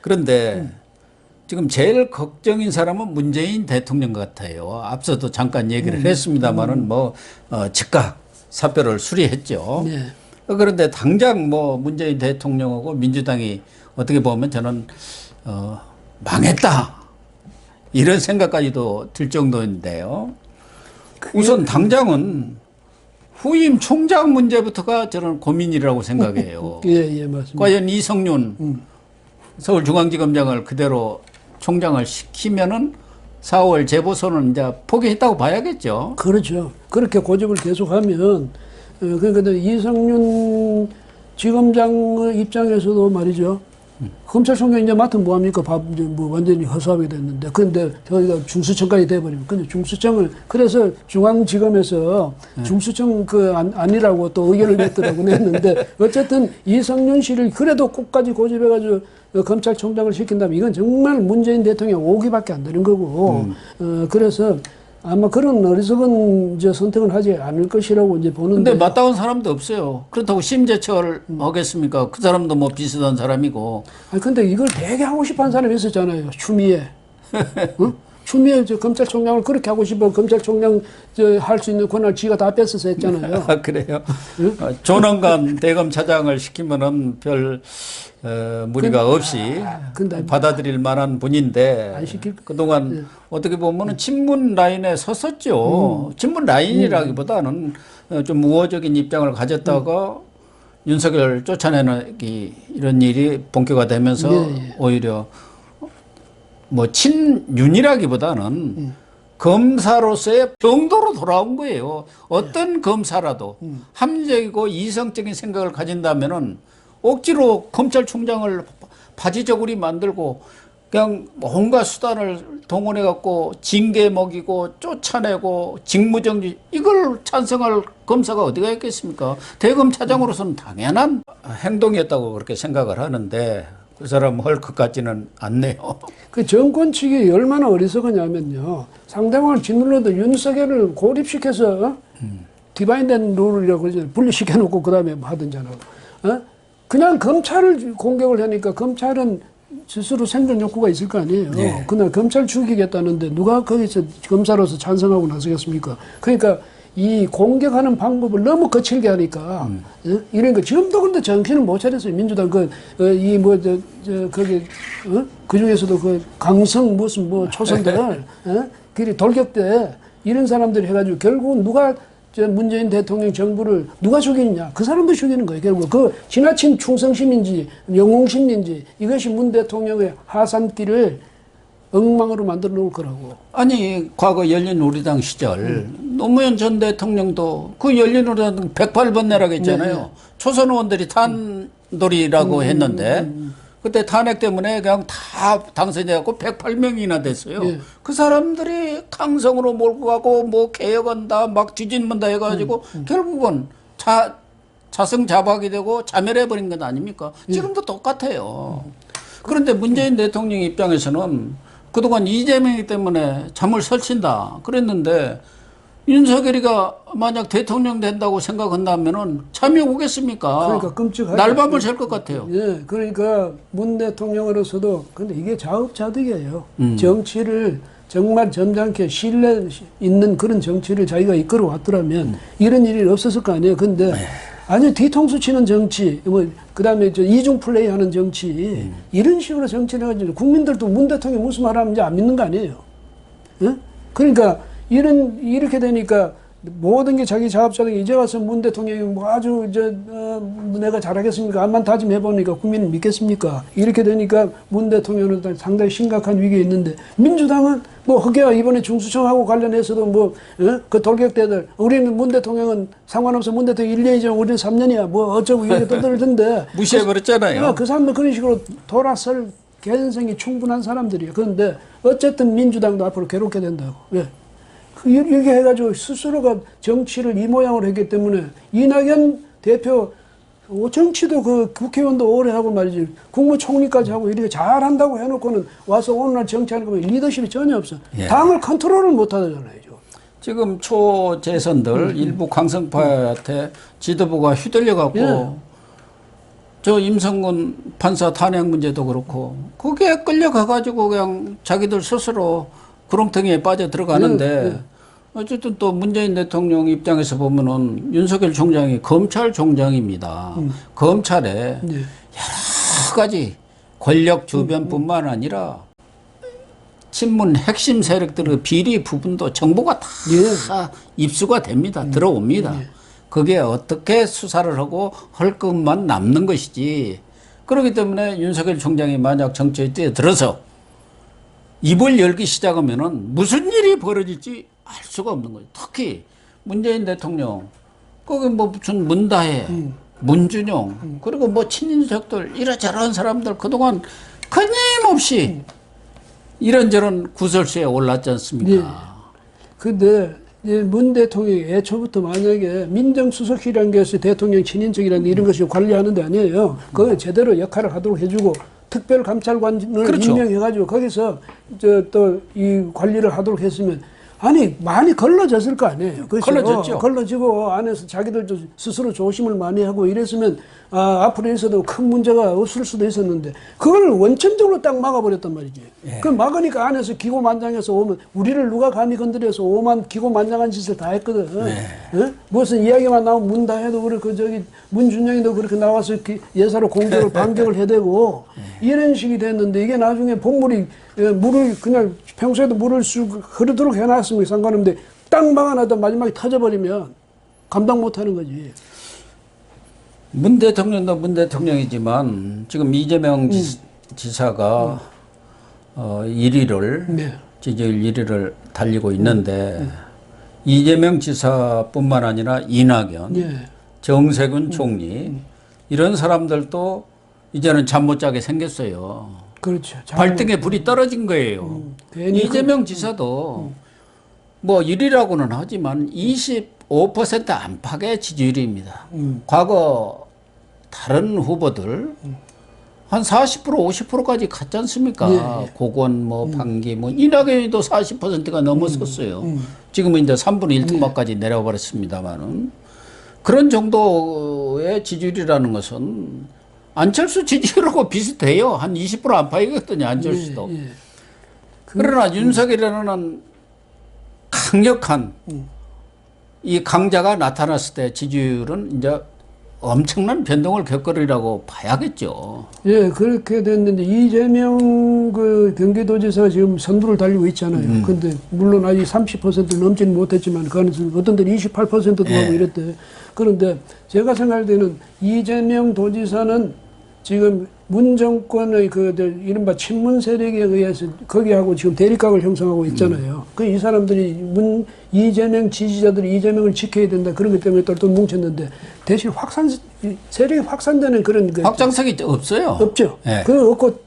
그런데 지금 제일 걱정인 사람은 문재인 대통령 같아요. 앞서도 잠깐 얘기를 했습니다만은 즉각 사표를 수리했죠. 네. 그런데 당장 문재인 대통령하고 민주당이 어떻게 보면 저는 망했다 이런 생각까지도 들 정도인데요. 우선 당장은 후임 총장 문제부터가 저는 고민이라고 생각해요. 예, 맞습니다. 과연 이성윤 서울중앙지검장을 그대로 총장을 시키면은 4월 재보선은 이제 포기했다고 봐야겠죠. 그렇죠. 그렇게 고집을 계속하면 그러니까 이성윤 지검장의 입장에서도 말이죠. 검찰총장 이제 맡으면 뭐합니까? 이제 완전히 허수아비가 됐는데. 그런데 저희가 중수청까지 돼버리면. 근데 중수청을, 그래서 중앙지검에서 중수청 아니라고 또 의견을 냈더라고 냈는데, 어쨌든 이성윤 씨를 그래도 끝까지 고집해가지고 검찰총장을 시킨다면 이건 정말 문재인 대통령 오기밖에 안 되는 거고, 그래서 아마 그런 어리석은 선택은 하지 않을 것이라고 이제 보는데. 근데 맞다운 사람도 없어요. 그렇다고 심재철 하겠습니까? 그 사람도 비슷한 사람이고. 아니, 근데 이걸 되게 하고 싶어 하는 사람이 있었잖아요. 추미애. 어? 추미애 검찰총장을 그렇게 하고 싶어 검찰총장 할 수 있는 권한을 지가 다 뺏어서 했잖아요. 아, 그래요? 응? 조남관 대검차장을 시키면은 별 무리가 없이 받아들일 만한 분인데 안 시킬 그동안 어떻게 보면은 친문 라인에 섰었죠. 친문 라인이라기보다는 좀 우호적인 입장을 가졌다가 윤석열 쫓아내기 이런 일이 본격화되면서 오히려 친윤이라기보다는 검사로서의 정도로 돌아온 거예요. 어떤 검사라도 합리적이고 이성적인 생각을 가진다면은 억지로 검찰총장을 바지저고리 만들고 그냥 온갖 수단을 동원해 갖고 징계 먹이고 쫓아내고 직무정지 이걸 찬성할 검사가 어디가 있겠습니까? 대검차장으로서는 당연한 행동이었다고 그렇게 생각을 하는데 그 사람 할 것 같지는 않네요. 그 정권 측이 얼마나 어리석으냐면요. 상대방을 짓눌러도 윤석열을 고립시켜서 디바인된 룰이라고 분리시켜놓고 그 다음에 하든잖아. 그냥 검찰을 공격을 하니까 검찰은 스스로 생존 욕구가 있을 거 아니에요. 네. 그날 검찰 죽이겠다는데 누가 거기서 검사로서 찬성하고 나서겠습니까? 그러니까 이 공격하는 방법을 너무 거칠게 하니까 이런 거 지금도 근데 정신을 못 차렸어요. 민주당 그 중에서도 그 강성 무슨 초선들 그리 돌격대 이런 사람들이 해가지고 결국은 누가 문재인 대통령 정부를 누가 죽이느냐 그 사람도 죽이는 거예요. 결국 그 지나친 충성심인지 영웅심인지 이것이 문 대통령의 하산길을 엉망으로 만들어 놓을 거라고. 아니 과거 열린우리당 시절 노무현 전 대통령도 그 열린우리당 108번 내라고 했잖아요. 초선 의원들이 탄돌이라고 했는데 그때 탄핵 때문에 그냥 다 당선돼갖고 108명이나 됐어요. 그 사람들이 강성으로 몰고 가고 개혁한다 막 뒤집는다 해가지고 결국은 자성자박이 되고 자멸해버린 건 아닙니까? 지금도 똑같아요. 그런데 문재인 대통령 입장에서는 그동안 이재명이 때문에 잠을 설친다 그랬는데 윤석열이가 만약 대통령 된다고 생각한다면은 참여 오겠습니까? 그러니까 끔찍하죠. 날밤을 샐 것 같아요. 예, 그러니까 문 대통령으로서도 근데 이게 자업자득이에요. 정치를 정말 점잖게 신뢰 있는 그런 정치를 자기가 이끌어 왔더라면 이런 일이 없었을 거 아니에요. 근데 아주 뒤통수 치는 정치, 그다음에 이중 플레이 하는 정치, 이런 식으로 정치를 해가지고 국민들도 문 대통령이 무슨 말 하는지 안 믿는 거 아니에요. 예? 그러니까 이렇게 되니까 모든 게 자기 자업자득이 이제 와서 문 대통령이 아주 내가 잘하겠습니까? 암만 다짐해보니까 국민은 믿겠습니까? 이렇게 되니까 문 대통령은 상당히 심각한 위기에 있는데 민주당은 흑야 이번에 중수청하고 관련해서도 그 돌격대들 우리는 문 대통령은 상관없어 문 대통령 1년이지만 우리는 3년이야 어쩌고 이렇게 떠들던데 무시해버렸잖아요. 그 사람들 그런 식으로 돌아설 개연성이 충분한 사람들이에요. 그런데 어쨌든 민주당도 앞으로 괴롭게 된다고. 왜? 이렇게 해가지고 스스로가 정치를 이 모양으로 했기 때문에 이낙연 대표 정치도 그 국회의원도 오래 하고 말이지 국무총리까지 하고 이렇게 잘한다고 해놓고는 와서 오늘날 정치하는 거 보면 리더십이 전혀 없어. 당을 컨트롤을 못하잖아요. 지금 초재선들 일부 강성파한테 지도부가 휘둘려갖고 저 임성근 판사 탄핵 문제도 그렇고 거기에 끌려가가지고 그냥 자기들 스스로 구렁텅이에 빠져 들어가는데 어쨌든 또 문재인 대통령 입장에서 보면은 윤석열 총장이 검찰총장입니다. 검찰에 여러 가지 권력 주변뿐만 아니라 친문 핵심 세력들의 비리 부분도 정보가 다 입수가 됩니다. 들어옵니다. 그게 어떻게 수사를 하고 할 것만 남는 것이지. 그렇기 때문에 윤석열 총장이 만약 정치에 뛰어들어서 입을 열기 시작하면은 무슨 일이 벌어질지 알 수가 없는 거죠. 특히 문재인 대통령, 거기 뭐 무슨 문다혜, 문준용, 그리고 뭐 친인척들, 이러저러한 사람들 그동안 끊임없이 이런저런 구설수에 올랐지 않습니까? 근데 문 대통령이 애초부터 만약에 민정수석이라는 것이 대통령 친인척이라는 이런 것이 관리하는 데 아니에요. 그거 제대로 역할을 하도록 해주고 특별감찰관을 그렇죠. 임명해가지고 거기서 또 이 관리를 하도록 했으면 아니 많이 걸러졌을 거 아니에요. 걸러졌죠. 걸러지고 안에서 자기들도 스스로 조심을 많이 하고 이랬으면 앞으로 있어도 큰 문제가 없을 수도 있었는데 그걸 원천적으로 딱 막아버렸단 말이지. 그 막으니까 안에서 기고만장해서 오면 우리를 누가 감히 건드려서 오만 기고만장한 짓을 다 했거든. 무슨 이야기만 나오면 문다해도 그렇고 저기 문준영이도 그렇게 나와서 예사로 공격을 반격을 해대고 이런 식이 됐는데 이게 나중에 복물이 물을 그냥 평소에도 물을 쑥 흐르도록 해놨으면 상관없는데 딱 막아놔도 마지막에 터져버리면 감당 못하는 거지. 문 대통령도 문 대통령이지만 지금 이재명 지사가 1위를 지지율 1위를 달리고 있는데 이재명 지사뿐만 아니라 이낙연, 정세균 총리 이런 사람들도 이제는 잠 못 자게 생겼어요. 그렇죠. 발등에 불이 떨어진 거예요. 이재명 지사도 뭐 1위라고는 하지만 25% 안팎의 지지율입니다. 과거 다른 후보들 한 40% 50%까지 갔지 않습니까? 고건 뭐 방기 뭐 이낙연이도 40%가 넘었었어요. 지금은 이제 3분의 1 토막까지 내려버렸습니다만은 그런 정도의 지지율이라는 것은 안철수 지지율하고 비슷해요. 한 20% 안팎이거든요. 안철수도. 그러나 윤석열이라는 강력한 이 강자가 나타났을 때 지지율은 이제 엄청난 변동을 겪으리라고 봐야겠죠. 예, 그렇게 됐는데 이재명 그 경기도지사가 지금 선두를 달리고 있잖아요. 근데 물론 아직 30%를 넘지는 못했지만 그거는 어떤 데는 28%도 하고 이랬대. 그런데 제가 생각할 때는 이재명 도지사는 지금 문 정권의 그 이른바 친문 세력에 의해서 거기하고 지금 대립각을 형성하고 있잖아요. 그 이 사람들이 이재명 지지자들이 이재명을 지켜야 된다 그런 것 때문에 똘똘 뭉쳤는데 대신 세력이 확산되는 그런 확장성이 없어요. 없죠. 네. 그 없고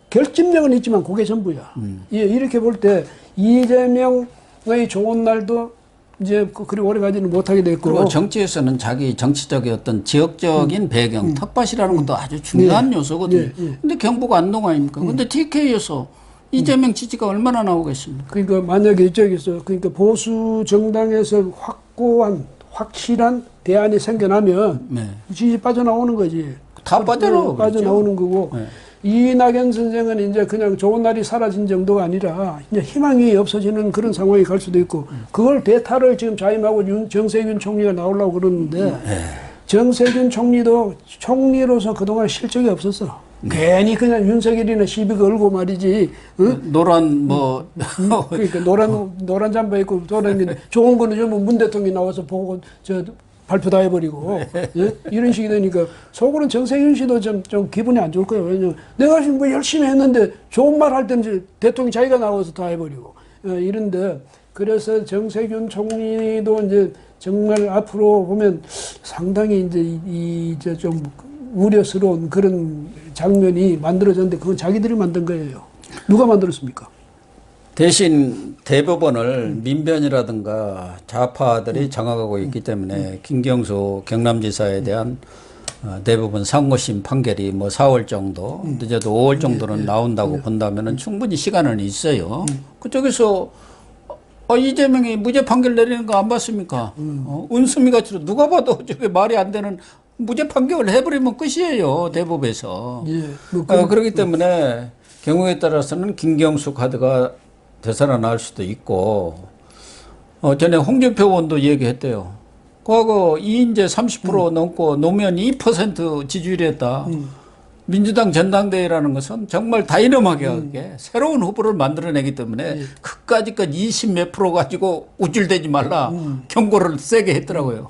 결집력은 있지만 그게 전부야. 예, 이렇게 볼 때 이재명의 좋은 날도 이제 그리 오래 가지는 못하게 됐고. 그리고 정치에서는 자기 정치적인 어떤 지역적인 배경, 텃밭이라는 것도 아주 중요한 요소거든요. 근데 경북 안동 아닙니까? 근데 TK에서 이재명 지지가 얼마나 나오겠습니까? 그러니까 만약에 이쪽에서 그러니까 보수 정당에서 확고한 확실한 대안이 생겨나면 지지 빠져나오는 거지. 다 빠져나오는 거고. 이낙연 선생은 이제 그냥 좋은 날이 사라진 정도가 아니라 이제 희망이 없어지는 그런 상황이 갈 수도 있고 그걸 대타를 지금 자임하고 정세균 총리가 나오려고 그러는데 정세균 총리도 총리로서 그동안 실적이 없었어. 괜히 그냥 윤석열이나 시비 걸고 말이지. 응? 노란 뭐 그러니까 노란 잠바 입고 돌아다니는데 좋은 거는 전부 문 대통령이 나와서 보고 발표 다 해버리고 예? 이런 식이 되니까 속으로는 정세균 씨도 좀 기분이 안 좋을 거예요. 왜냐면 내가 지금 뭐 열심히 했는데 좋은 말 할 때는 대통령이 자기가 나와서 다 해버리고 이런데 그래서 정세균 총리도 이제 정말 앞으로 보면 상당히 이제 좀 우려스러운 그런 장면이 만들어졌는데 그건 자기들이 만든 거예요. 누가 만들었습니까? 대신 대법원을 민변이라든가 좌파들이 장악하고 있기 때문에 김경수 경남지사에 대한 대법원 상고심 판결이 뭐 4월 정도, 늦어도 5월 정도는 나온다고 본다면은 충분히 시간은 있어요. 그쪽에서 이재명이 무죄 판결 내리는 거 안 봤습니까? 은수미 같이 누가 봐도 저게 말이 안 되는 무죄 판결을 해버리면 끝이에요. 대법에서. 예. 뭐 그렇기 때문에 경우에 따라서는 김경수 카드가 되살아날 수도 있고 전에 홍준표 의원도 얘기했대요. 과거 이인재 30% 넘고 노무현 2% 지지율이었다. 민주당 전당대회라는 것은 정말 다이너마하게 새로운 후보를 만들어내기 때문에 그까짓 것 20 몇 프로 가지고 우쭐대지 말라 경고를 세게 했더라고요.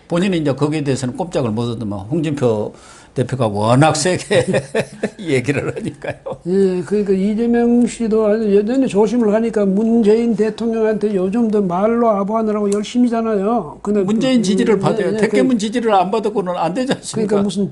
본인이 이제 거기에 대해서는 꼼짝을 못 하더만 홍준표 대표가 워낙 세게 얘기를 하니까요. 예, 그러니까 이재명 씨도 아주 여전히 조심을 하니까 문재인 대통령한테 요즘도 말로 아부하느라고 열심히잖아요. 근데 문재인 지지를 받아요. 대깨문 지지를 안 받고는 안 되지 않습니까? 그러니까 무슨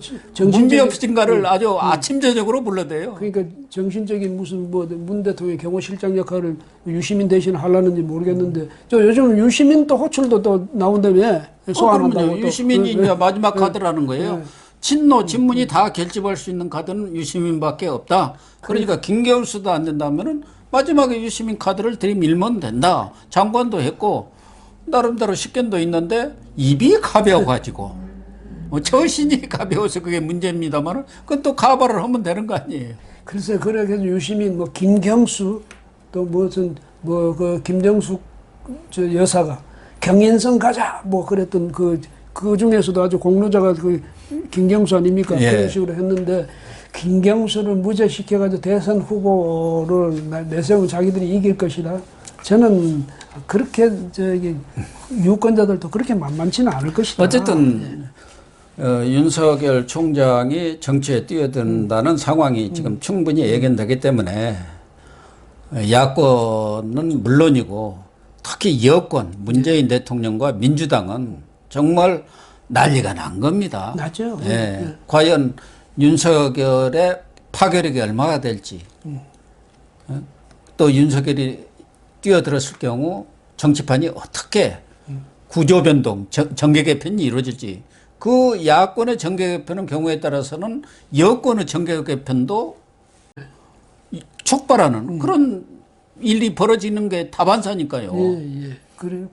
문비협진가를 아주 아침 저녁으로 불러대요. 그러니까 정신적인 무슨 뭐 문 대통령의 경호실장 역할을 유시민 대신 하려는지 모르겠는데 저 요즘 유시민 또 호출도 또 나온다며 소환한다고. 유시민이 이제 마지막 카드라는 거예요. 친노, 친문이 다 결집할 수 있는 카드는 유시민밖에 없다. 그러니까 김경수도 안 된다면은 마지막에 유시민 카드를 들이밀면 된다. 장관도 했고 나름대로 식견도 있는데 입이 가벼워가지고 처신이 가벼워서 그게 문제입니다만은 그건 또 가발을 하면 되는 거 아니에요. 글쎄 그래 그래서 유시민 뭐 김경수 또 무슨 뭐 그 김정숙 저 여사가 경인선 가자 뭐 그랬던 그 중에서도 아주 공로자가 그 김경수 아닙니까? 예. 그런 식으로 했는데 김경수를 무죄시켜가지고 대선 후보를 내세우면 자기들이 이길 것이다. 저는 그렇게 저기 유권자들도 그렇게 만만치는 않을 것이다. 어쨌든 윤석열 총장이 정치에 뛰어든다는 상황이 지금 충분히 예견되기 때문에 야권은 물론이고 특히 여권 문재인 대통령과 민주당은 정말 난리가 난 겁니다. 나죠. 예. 네. 과연 윤석열의 파괴력이 얼마나 될지 또 윤석열이 뛰어들었을 경우 정치판이 어떻게 구조변동, 정계개편이 이루어질지 그 야권의 정계개편은 경우에 따라서는 여권의 정계개편도 촉발하는 그런 일이 벌어지는 게 다반사니까요. 예, 예. 그리고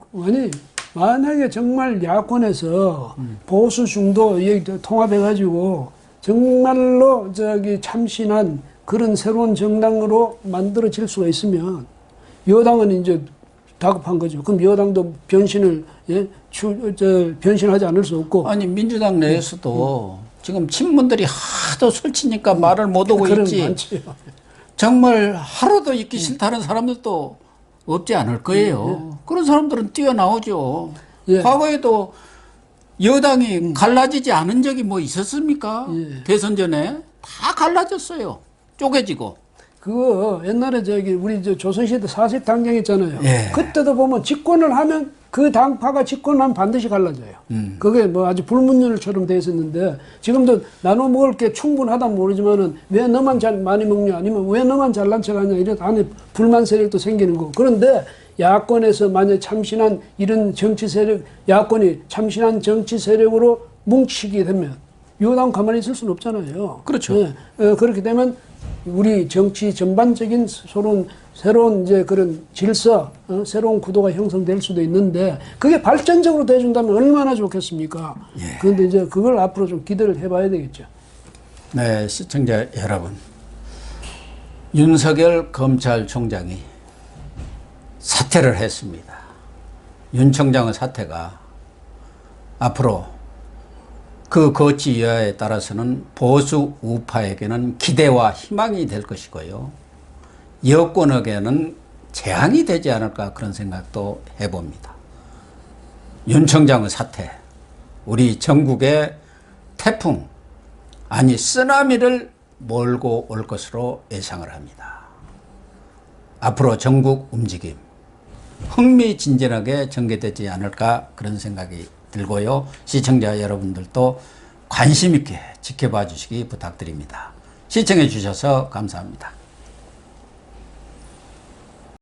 만약에 정말 야권에서 보수 중도 통합해가지고 정말로 저기 참신한 그런 새로운 정당으로 만들어질 수가 있으면 여당은 이제 다급한 거죠. 그럼 여당도 변신을 변신하지 않을 수 없고. 아니 민주당 내에서도 지금 친문들이 하도 설치니까 말을 못 하고 있지. 많지요. 정말 하루도 있기 싫다는 사람들도 없지 않을 거예요. 그런 사람들은 뛰어나오죠. 예. 과거에도 여당이 갈라지지 않은 적이 뭐 있었습니까? 대선 전에 다 갈라졌어요. 쪼개지고. 그거 옛날에 우리 조선시대 사색 당정 있잖아요. 예. 그때도 보면 집권을 하면 그 당파가 집권하면 반드시 갈라져요. 그게 뭐 아주 불문율처럼 돼 있었는데 지금도 나눠 먹을 게 충분하다 모르지만은 왜 너만 많이 먹냐 아니면 왜 너만 잘난 척하냐 이런 안에 불만 세력도 생기는 거고. 그런데 야권에서 만약 참신한 이런 정치 세력, 야권이 참신한 정치 세력으로 뭉치게 되면 여당 가만히 있을 수는 없잖아요. 그렇죠. 예. 그렇게 되면 우리 정치 전반적인 새로운 이제 그런 질서, 새로운 구도가 형성될 수도 있는데 그게 발전적으로 돼준다면 얼마나 좋겠습니까? 예. 그런데 이제 그걸 앞으로 좀 기대를 해봐야 되겠죠. 네, 시청자 여러분. 윤석열 검찰총장이 사퇴를 했습니다. 윤 총장의 사퇴가 앞으로 그 거치 여하에 따라서는 보수 우파에게는 기대와 희망이 될 것이고요. 여권에게는 재앙이 되지 않을까 그런 생각도 해봅니다. 윤 총장의 사퇴, 우리 전국의 태풍, 아니 쓰나미를 몰고 올 것으로 예상을 합니다. 앞으로 전국 움직임, 흥미진진하게 전개되지 않을까 그런 생각이 들고요. 시청자 여러분들도 관심 있게 지켜봐 주시기 부탁드립니다. 시청해 주셔서 감사합니다.